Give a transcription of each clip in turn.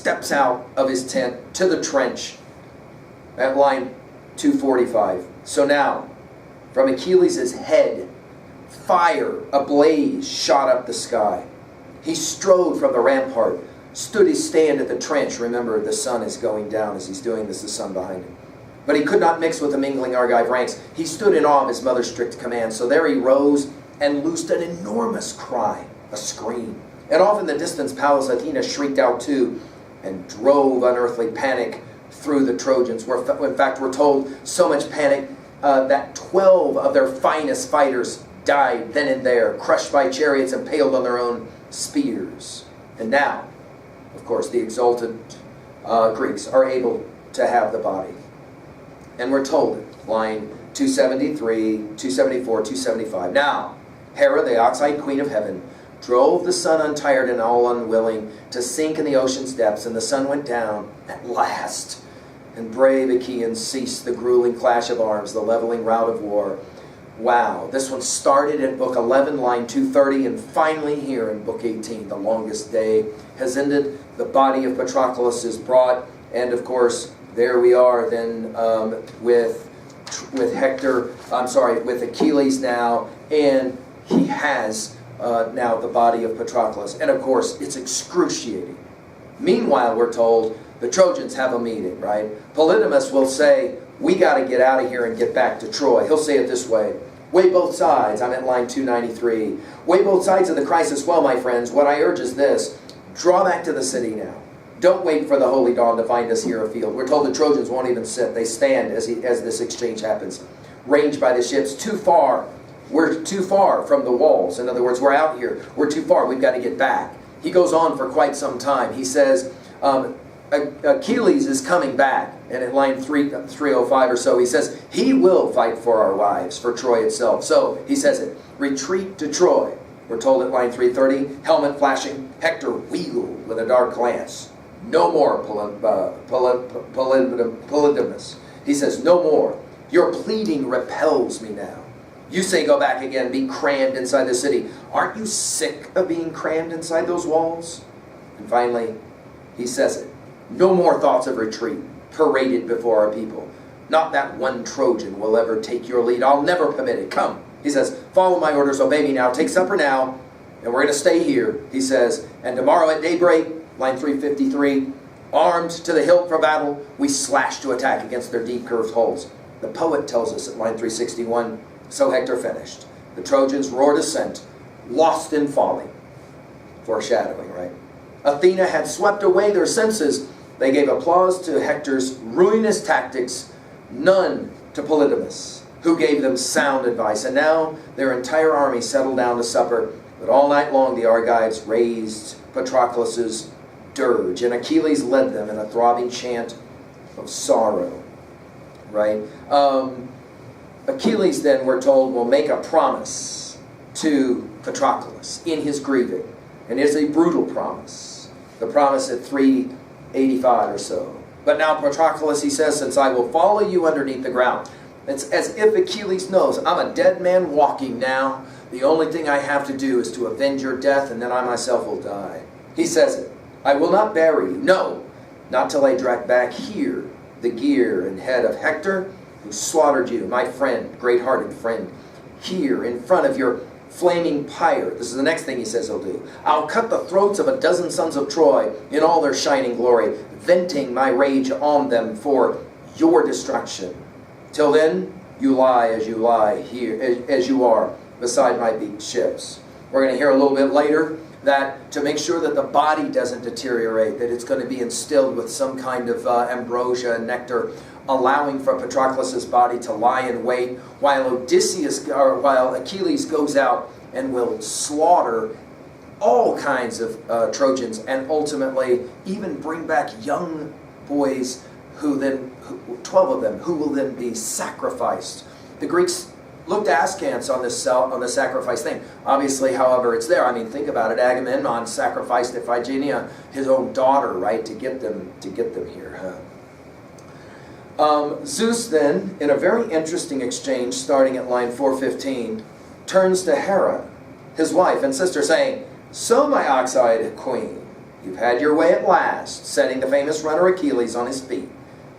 steps out of his tent to the trench at line 245. So now, from Achilles' head, fire ablaze shot up the sky. He strode from the rampart, stood his stand at the trench. Remember, the sun is going down as he's doing this, the sun behind him. But he could not mix with the mingling Argive ranks. He stood in awe of his mother's strict command. So there he rose and loosed an enormous cry, a scream. And off in the distance, Pallas Athena shrieked out too, and drove unearthly panic through the Trojans. In fact, we're told so much panic that 12 of their finest fighters died then and there, crushed by chariots, impaled on their own spears. And now, of course, the exultant Greeks are able to have the body. And we're told it, line 273, 274, 275. Now, Hera, the ox-eyed queen of heaven, drove the sun untired and all unwilling to sink in the ocean's depths, and the sun went down at last. And brave Achaeans ceased the grueling clash of arms, the leveling rout of war. Wow, this one started in book 11, line 230, and finally here in book 18, the longest day has ended. The body of Patroclus is brought, and of course, there we are then with Achilles now, and he has now the body of Patroclus. And of course, it's excruciating. Meanwhile, we're told the Trojans have a meeting, right? Polydamas will say, we got to get out of here and get back to Troy. He'll say it this way: weigh both sides. I'm at line 293. Weigh both sides of the crisis well, my friends. What I urge is this: draw back to the city now. Don't wait for the holy dawn to find us here afield. We're told the Trojans won't even sit. They stand as this exchange happens, ranged by the ships. Too far. We're too far from the walls. In other words, we're out here. We're too far. We've got to get back. He goes on for quite some time. He says, Achilles is coming back. And at line 305 or so, he says, he will fight for our lives, for Troy itself. So, he says it, retreat to Troy. We're told at line 330, helmet flashing, Hector wheeled with a dark glance. No more, Polydamas. He says, no more. Your pleading repels me now. You say go back again, be crammed inside the city. Aren't you sick of being crammed inside those walls? And finally, he says it. No more thoughts of retreat paraded before our people. Not that one Trojan will ever take your lead. I'll never permit it. Come. He says, follow my orders, obey me now. Take supper now, and we're going to stay here, he says. And tomorrow at daybreak, line 353, armed to the hilt for battle, we slash to attack against their deep curved hulls. The poet tells us at line 361, so Hector finished. The Trojans roared assent, lost in folly. Foreshadowing, right? Athena had swept away their senses. They gave applause to Hector's ruinous tactics, none to Polydamas, who gave them sound advice. And now their entire army settled down to supper, but all night long the Argives raised Patroclus's dirge, and Achilles led them in a throbbing chant of sorrow. Right? Achilles then, we're told, will make a promise to Patroclus in his grieving. And it's a brutal promise. The promise at 385 or so. But now Patroclus, he says, since I will follow you underneath the ground. It's as if Achilles knows, I'm a dead man walking now. The only thing I have to do is to avenge your death, and then I myself will die. He says it. I will not bury you. No, not till I drag back here the gear and head of Hector, who slaughtered you, my friend, great-hearted friend, here in front of your flaming pyre. This is the next thing he says he'll do. I'll cut the throats of a dozen sons of Troy in all their shining glory, venting my rage on them for your destruction. Till then, you lie here, as you are beside my beaked ships. We're going to hear a little bit later that to make sure that the body doesn't deteriorate, that it's going to be instilled with some kind of ambrosia and nectar, allowing for Patroclus' body to lie in wait while Achilles goes out and will slaughter all kinds of Trojans, and ultimately even bring back young boys 12 of them, who will then be sacrificed. The Greeks looked askance on the sacrifice thing. Obviously, however, it's there. I mean, think about it. Agamemnon sacrificed Iphigenia, his own daughter, right, to get them here. Zeus then, in a very interesting exchange, starting at line 415, turns to Hera, his wife and sister, saying, "So, my ox-eyed queen, You've had your way at last, setting the famous runner Achilles on his feet.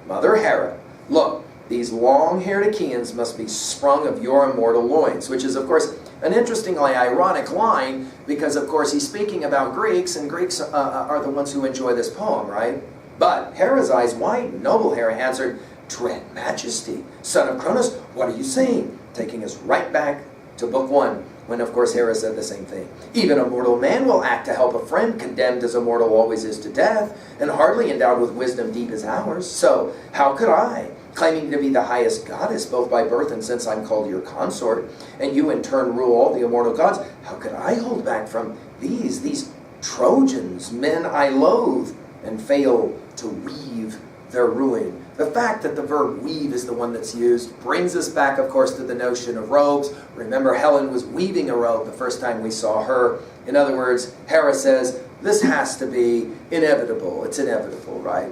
Mother Hera, look, these long-haired Achaeans must be sprung of your immortal loins, which is, of course, an interestingly ironic line because, of course, he's speaking about Greeks, and Greeks are the ones who enjoy this poem, right? But Hera's eyes widened. Noble Hera answered, "Dread Majesty, son of Cronus, what are you saying?" Taking us right back to Book 1, when, of course, Hera said the same thing. Even a mortal man will act to help a friend, condemned as a mortal always is to death, and hardly endowed with wisdom deep as ours. So, how could I, claiming to be the highest goddess, both by birth and since I'm called your consort, and you in turn rule all the immortal gods, how could I hold back from these Trojans, men I loathe, and fail to weave their ruin? The fact that the verb weave is the one that's used brings us back, of course, to the notion of robes. Remember, Helen was weaving a robe the first time we saw her. In other words, Hera says, this has to be inevitable. It's inevitable, right?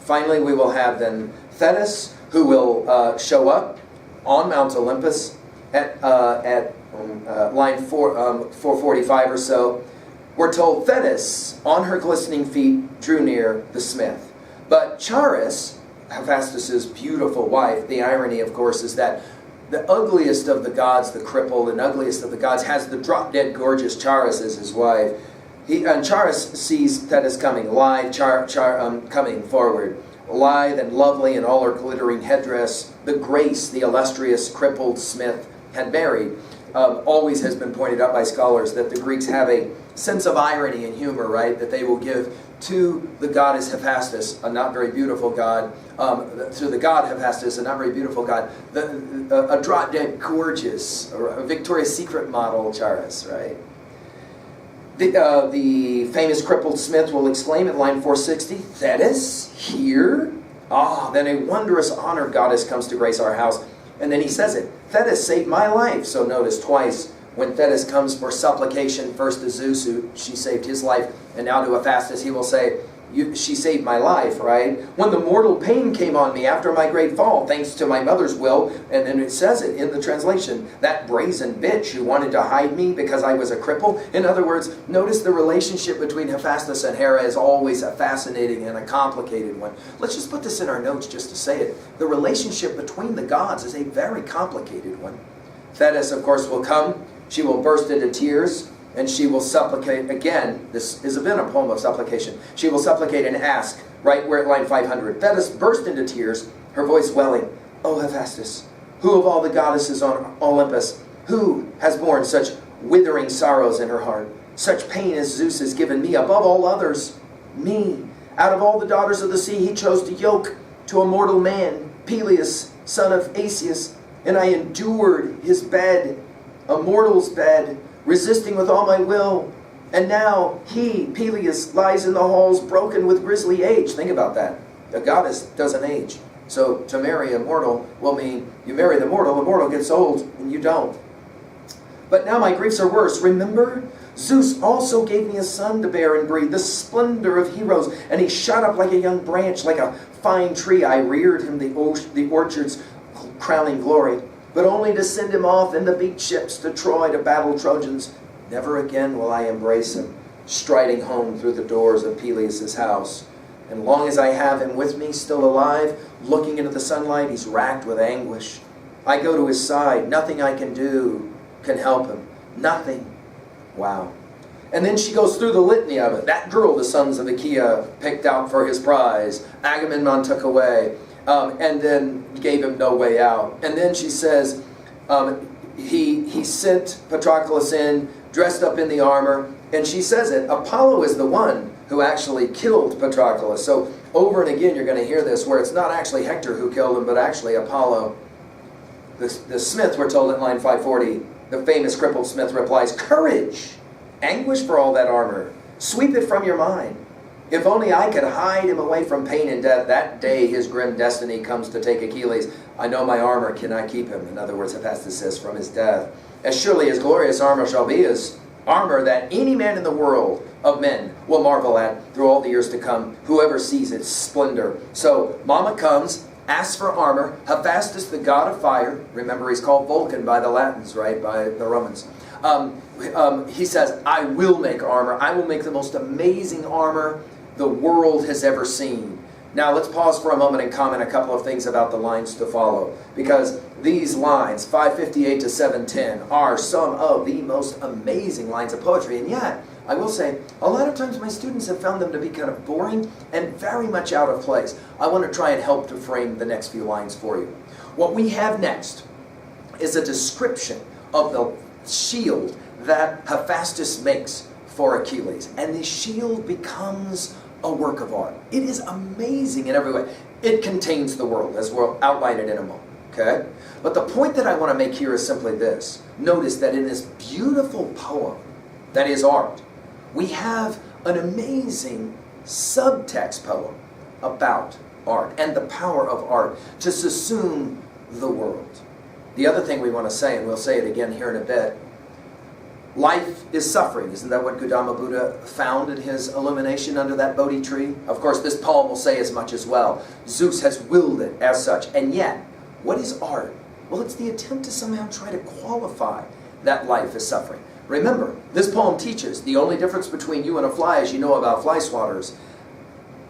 Finally, we will have then Thetis, who will show up on Mount Olympus at line 445 or so. We're told Thetis, on her glistening feet, drew near the smith. But Charis, Hephaestus' beautiful wife, the irony, of course, is that the ugliest of the gods, the crippled and ugliest of the gods, has the drop-dead gorgeous Charis as his wife. And Charis sees Thetis coming, coming forward, lithe and lovely in all her glittering headdress, the grace the illustrious crippled smith had married. Always has been pointed out by scholars that the Greeks have a sense of irony and humor, right? That they will give to the goddess Hephaestus, a not very beautiful god, to the god Hephaestus, a not very beautiful god, a drop-dead gorgeous, or a Victoria's Secret model Charis, right? The famous crippled smith will exclaim at line 460, Thetis, here? Ah, then a wondrous honored goddess comes to grace our house. And then he says it, Thetis saved my life. So notice twice, when Thetis comes for supplication, first to Zeus, who she saved his life, and now to Hephaestus, he will say, she saved my life, right? When the mortal pain came on me after my great fall, thanks to my mother's will, and then it says it in the translation, that brazen bitch who wanted to hide me because I was a cripple. In other words, notice the relationship between Hephaestus and Hera is always a fascinating and a complicated one. Let's just put this in our notes just to say it. The relationship between the gods is a very complicated one. Thetis, of course, will come. She will burst into tears. And she will supplicate, again, this has been a poem of supplication. She will supplicate and ask, right where at line 500. Thetis burst into tears, her voice welling, O Hephaestus, who of all the goddesses on Olympus, who has borne such withering sorrows in her heart, such pain as Zeus has given me above all others? Me, out of all the daughters of the sea, he chose to yoke to a mortal man, Peleus, son of Asius, and I endured his bed, a mortal's bed, resisting with all my will. And now he, Peleus, lies in the halls broken with grisly age. Think about that. A goddess doesn't age. So to marry a mortal will mean you marry the mortal gets old, and you don't. But now my griefs are worse. Remember? Zeus also gave me a son to bear and breed, the splendor of heroes, and he shot up like a young branch, like a fine tree. I reared him the orchard's crowning glory, but only to send him off in the beaked ships to Troy to battle Trojans. Never again will I embrace him, striding home through the doors of Peleus' house. And long as I have him with me, still alive, looking into the sunlight, he's racked with anguish. I go to his side. Nothing I can do can help him. Nothing. Wow. And then she goes through the litany of it. That girl the sons of Achaea picked out for his prize, Agamemnon took away. And then gave him no way out. And then she says, he sent Patroclus in, dressed up in the armor, and she says it, Apollo is the one who actually killed Patroclus. So over and again you're going to hear this, where it's not actually Hector who killed him, but actually Apollo. The smith, we're told in line 540, the famous crippled smith replies, courage, anguish for all that armor, sweep it from your mind. If only I could hide him away from pain and death, that day his grim destiny comes to take Achilles. I know my armor cannot keep him. In other words, Hephaestus says, from his death. As surely as glorious armor shall be as armor that any man in the world of men will marvel at through all the years to come, whoever sees its splendor. So Mama comes, asks for armor. Hephaestus, the god of fire, remember he's called Vulcan by the Latins, right, by the Romans, He says, I will make armor. I will make the most amazing armor the world has ever seen. Now let's pause for a moment and comment a couple of things about the lines to follow, because these lines, 558 to 710, are some of the most amazing lines of poetry. And yet, I will say, a lot of times my students have found them to be kind of boring and very much out of place. I want to try and help to frame the next few lines for you. What we have next is a description of the shield that Hephaestus makes for Achilles. And the shield becomes a work of art. It is amazing in every way. It contains the world, as we'll outline it in a moment. Okay? But the point that I want to make here is simply this. Notice that in this beautiful poem that is art, we have an amazing subtext poem about art and the power of art to subsume the world. The other thing we want to say, and we'll say it again here in a bit, life is suffering. Isn't that what Gautama Buddha found in his illumination under that Bodhi tree? Of course, this poem will say as much as well. Zeus has willed it as such. And yet, what is art? Well, it's the attempt to somehow try to qualify that life is suffering. Remember, this poem teaches the only difference between you and a fly, as you know about fly swatters,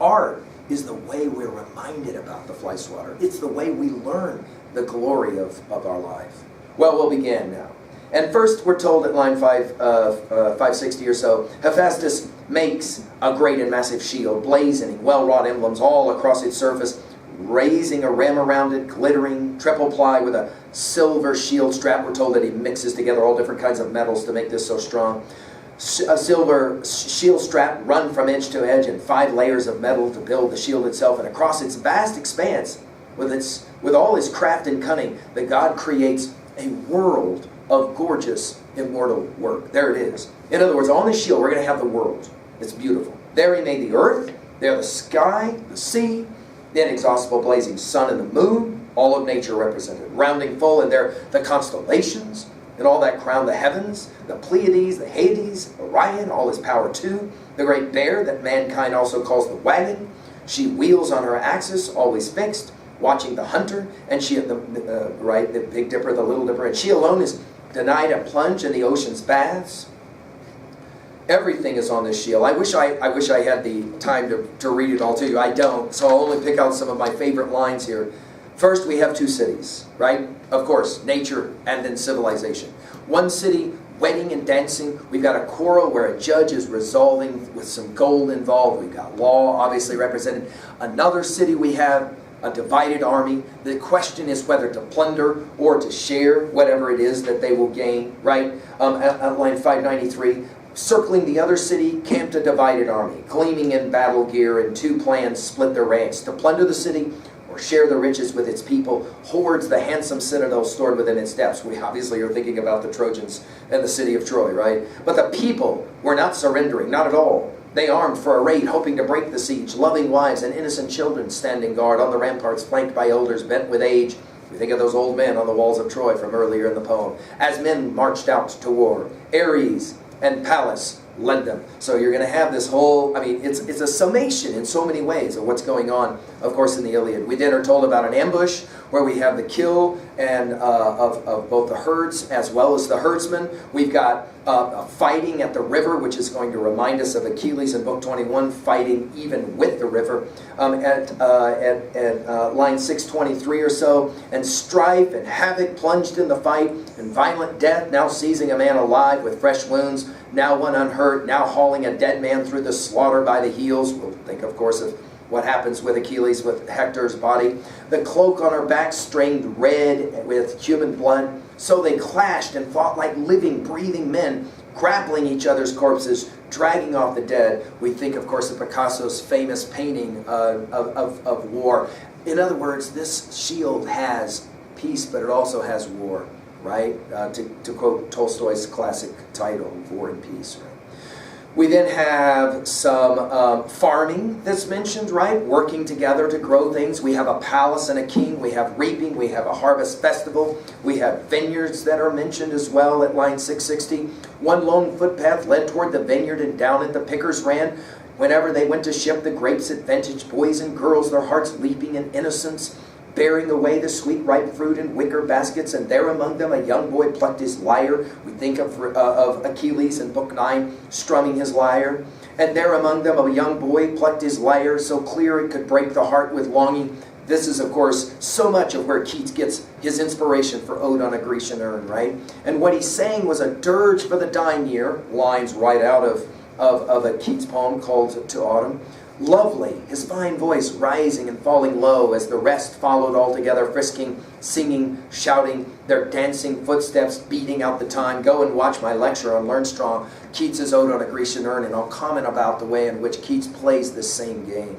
art is the way we're reminded about the fly swatter. It's the way we learn the glory of our life. Well, we'll begin now. And first, we're told at line 560 or so, Hephaestus makes a great and massive shield, blazoning well-wrought emblems all across its surface, raising a rim around it, glittering, triple ply with a silver shield strap. We're told that he mixes together all different kinds of metals to make this so strong. A silver shield strap run from edge to edge, and 5 layers of metal to build the shield itself. And across its vast expanse, with all his craft and cunning, the god creates a world of gorgeous, immortal work. There it is. In other words, on the shield, we're going to have the world. It's beautiful. There he made the earth, there the sky, the sea, the inexhaustible blazing sun and the moon, all of nature represented, rounding full, and there the constellations, and all that crown the heavens, the Pleiades, the Hyades, Orion, all his power too, the great bear that mankind also calls the wagon. She wheels on her axis, always fixed, watching the hunter, and she at the Big Dipper, the Little Dipper, and she alone is denied a plunge in the ocean's baths. Everything is on this shield. I wish I had the time to read it all to you. I don't, so I'll only pick out some of my favorite lines here. First, we have 2 cities, right? Of course, nature and then civilization. One city, wedding and dancing. We've got a quarrel where a judge is resolving with some gold involved. We've got law, obviously represented. Another city, we have a divided army. The question is whether to plunder or to share whatever it is that they will gain, right? At line 593, circling the other city, camped a divided army, gleaming in battle gear, and 2 plans split their ranks, to plunder the city or share the riches with its people, hoards the handsome citadel stored within its depths. We obviously are thinking about the Trojans and the city of Troy, right? But the people were not surrendering, not at all. They armed for a raid, hoping to break the siege, loving wives and innocent children standing guard on the ramparts, flanked by elders bent with age. We think of those old men on the walls of Troy from earlier in the poem. As men marched out to war, Ares and Pallas led them. So you're going to have this whole, it's a summation in so many ways of what's going on, of course, in the Iliad. We then are told about an ambush where we have the kill and of both the herds as well as the herdsmen. We've got fighting at the river, which is going to remind us of Achilles in Book 21, fighting even with the river, at line 623 or so. And strife and havoc plunged in the fight, and violent death, now seizing a man alive with fresh wounds, now one unhurt, now hauling a dead man through the slaughter by the heels. We'll think, of course, of what happens with Achilles, with Hector's body. The cloak on her back stained red with human blood. So they clashed and fought like living, breathing men, grappling each other's corpses, dragging off the dead. We think, of course, of Picasso's famous painting of war. In other words, this shield has peace, but it also has war, right? To quote Tolstoy's classic title, War and Peace, right? We then have some farming that's mentioned, right? Working together to grow things. We have a palace and a king. We have reaping. We have a harvest festival. We have vineyards that are mentioned as well at line 660. One lone footpath led toward the vineyard, and down it the pickers ran. Whenever they went to ship the grapes at vintage, boys and girls, their hearts leaping in innocence. bearing away the sweet ripe fruit in wicker baskets, and there among them a young boy plucked his lyre. We think of Achilles in Book 9 strumming his lyre. And there among them a young boy plucked his lyre so clear it could break the heart with longing. This is, of course, so much of where Keats gets his inspiration for Ode on a Grecian Urn, right? And what he sang was a dirge for the dying year, lines right out of a Keats poem called To Autumn. Lovely, his fine voice rising and falling low as the rest followed all together, frisking, singing, shouting, their dancing footsteps beating out the time. Go and watch my lecture on Learn Strong, Keats's Ode on a Grecian Urn, and I'll comment about the way in which Keats plays this same game.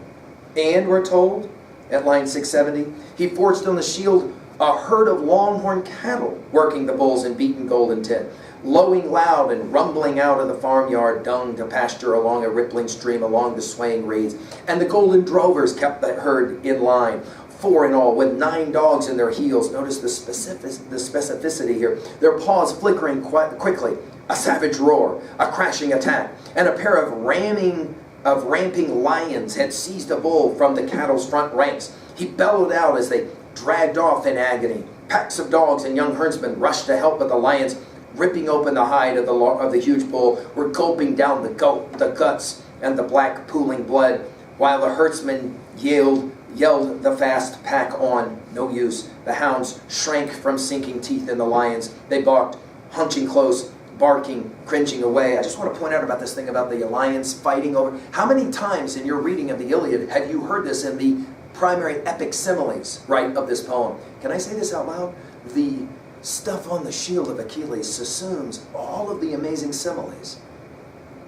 And we're told, at line 670, he forged on the shield a herd of longhorn cattle, working the bulls in beaten golden tin, lowing loud and rumbling out of the farmyard dung to pasture along a rippling stream, along the swaying reeds. And the golden drovers kept that herd in line, 4 in all, with 9 dogs in their heels. Notice the specificity here. Their paws flickering quickly, a savage roar, a crashing attack, and a pair of ramping lions had seized a bull from the cattle's front ranks. He bellowed out as they dragged off in agony. Packs of dogs and young herdsmen rushed to help, but the lions, ripping open the hide of the huge bull, were gulping down the guts and the black pooling blood, while the herdsmen yelled the fast pack on. No use. The hounds shrank from sinking teeth in the lions. They balked, hunching close, barking, cringing away. I just want to point out about this thing about the lions fighting over. How many times in your reading of the Iliad have you heard this in the primary epic similes, right, of this poem? Can I say this out loud? The stuff on the shield of Achilles subsumes all of the amazing similes.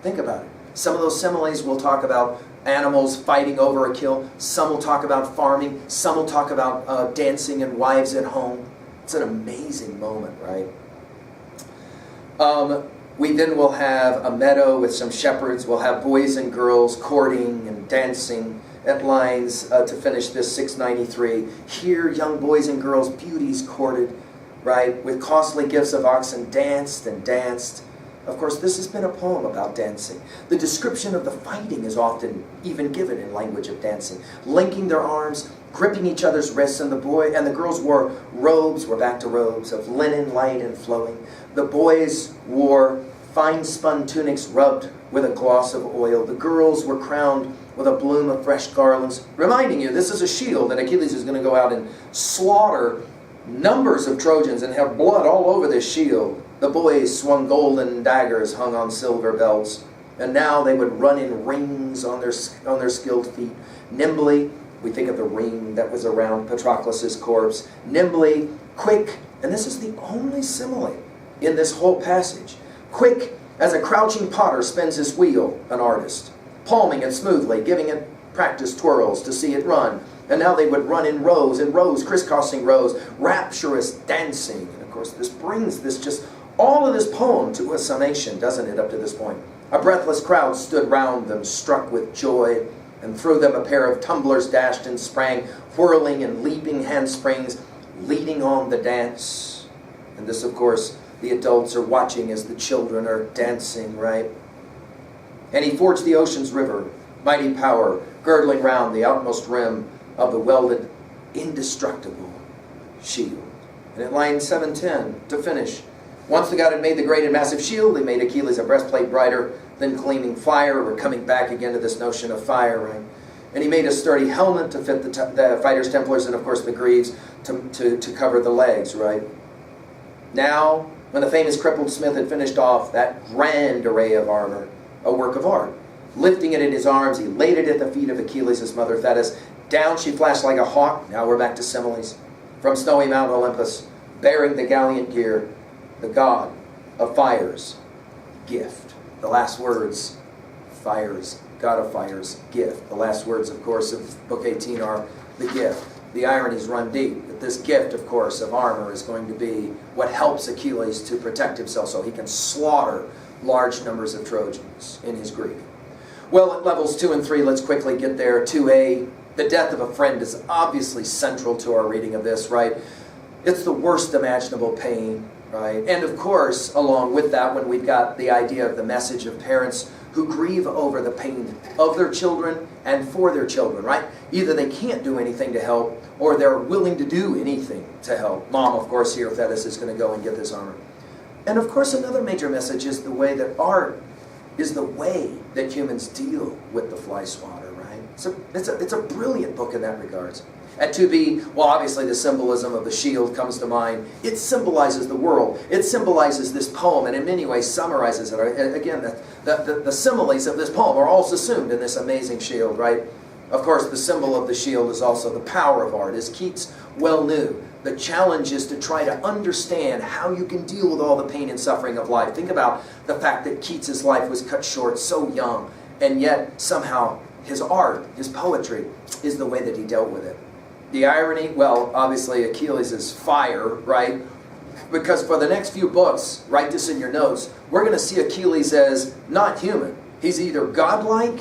Think about it. Some of those similes will talk about animals fighting over a kill. Some will talk about farming. Some will talk about dancing and wives at home. It's an amazing moment, right? We then will have a meadow with some shepherds. We'll have boys and girls courting and dancing at lines to finish this 693. Here, young boys and girls, beauties courted, right, with costly gifts of oxen, danced and danced. Of course, this has been a poem about dancing. The description of the fighting is often even given in language of dancing. Linking their arms, gripping each other's wrists, and the boy and the girls wore robes, we're back to robes, of linen light and flowing. The boys wore fine spun tunics rubbed with a gloss of oil. The girls were crowned with a bloom of fresh garlands, reminding you this is a shield, and Achilles is going to go out and slaughter numbers of Trojans and have blood all over this shield. The boys swung golden daggers hung on silver belts, and now they would run in rings on their skilled feet. Nimbly, we think of the ring that was around Patroclus' corpse. Nimbly, quick, and this is the only simile in this whole passage. Quick as a crouching potter spins his wheel, an artist, palming it smoothly, giving it practice twirls to see it run. And now they would run in rows, crisscrossing rows, rapturous dancing. And of course, this brings all of this poem to a summation, doesn't it, up to this point? A breathless crowd stood round them, struck with joy, and through them a pair of tumblers dashed and sprang, whirling and leaping handsprings, leading on the dance. And this, of course, the adults are watching as the children are dancing, right? And he forged the ocean's river, mighty power, girdling round the outmost rim of the welded, indestructible shield. And at line 710, to finish, once the god had made the great and massive shield, he made Achilles a breastplate brighter than gleaming fire. We're coming back again to this notion of fire, right? And he made a sturdy helmet to fit the fighters' templars, and of course the greaves to cover the legs, right? Now, when the famous crippled smith had finished off that grand array of armor, a work of art, lifting it in his arms, he laid it at the feet of Achilles, his mother Thetis. Down she flashed like a hawk. Now we're back to similes. From snowy Mount Olympus, bearing the gallant gear, the god of fire's gift. The last words, fire's, god of fire's gift. The last words, of course, of Book 18 are the gift. The ironies run deep. That this gift, of course, of armor is going to be what helps Achilles to protect himself so he can slaughter large numbers of Trojans in his grief. Well, at levels 2 and 3, let's quickly get there. 2a, the death of a friend is obviously central to our reading of this, right? It's the worst imaginable pain, right? And of course, along with that, when we've got the idea of the message of parents who grieve over the pain of their children and for their children, right? Either they can't do anything to help, or they're willing to do anything to help. Mom, of course, here, Hephaestus, is going to go and get this armor. And of course, another major message is the way that art is the way that humans deal with the fly swatter, right? It's a brilliant book in that regards. At 2b, well, obviously the symbolism of the shield comes to mind. It symbolizes the world. It symbolizes this poem, and in many ways summarizes it. Again, the similes of this poem are all assumed in this amazing shield, right? Of course, the symbol of the shield is also the power of art. As Keats well knew, the challenge is to try to understand how you can deal with all the pain and suffering of life. Think about the fact that Keats's life was cut short so young, and yet somehow his art, his poetry, is the way that he dealt with it. The irony, well, obviously Achilles is fire, right? Because for the next few books, write this in your notes, we're going to see Achilles as not human. He's either godlike,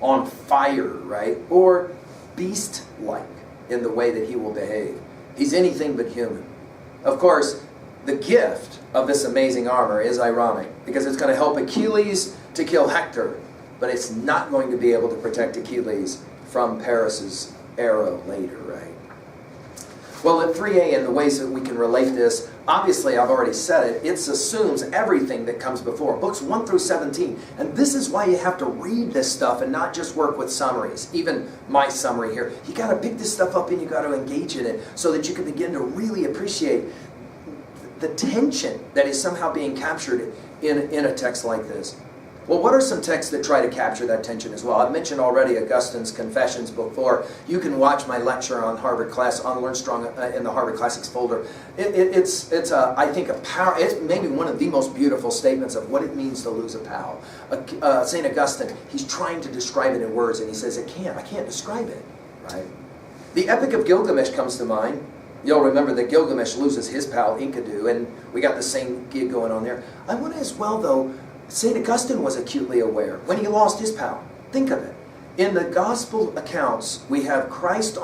on fire, right? Or beast-like in the way that he will behave. He's anything but human. Of course, the gift of this amazing armor is ironic, because it's going to help Achilles to kill Hector, but it's not going to be able to protect Achilles from Paris's arrow later, right? Well, at 3a, in the ways that we can relate this, obviously I've already said it, it assumes everything that comes before, books 1 through 17. And this is why you have to read this stuff and not just work with summaries. Even my summary here. You got to pick this stuff up and you got to engage in it so that you can begin to really appreciate the tension that is somehow being captured in a text like this. Well, what are some texts that try to capture that tension as well? I've mentioned already Augustine's Confessions, Book 4. You can watch my lecture on Harvard Class, on Learn Strong in the Harvard Classics folder. I think, it's maybe one of the most beautiful statements of what it means to lose a pal. St. Augustine, he's trying to describe it in words, and he says, I can't describe it, right? The Epic of Gilgamesh comes to mind. You'll remember that Gilgamesh loses his pal, Enkidu, and we got the same gig going on there. I want to as well, though, St. Augustine was acutely aware when he lost his pal. Think of it. In the gospel accounts, we have Christ on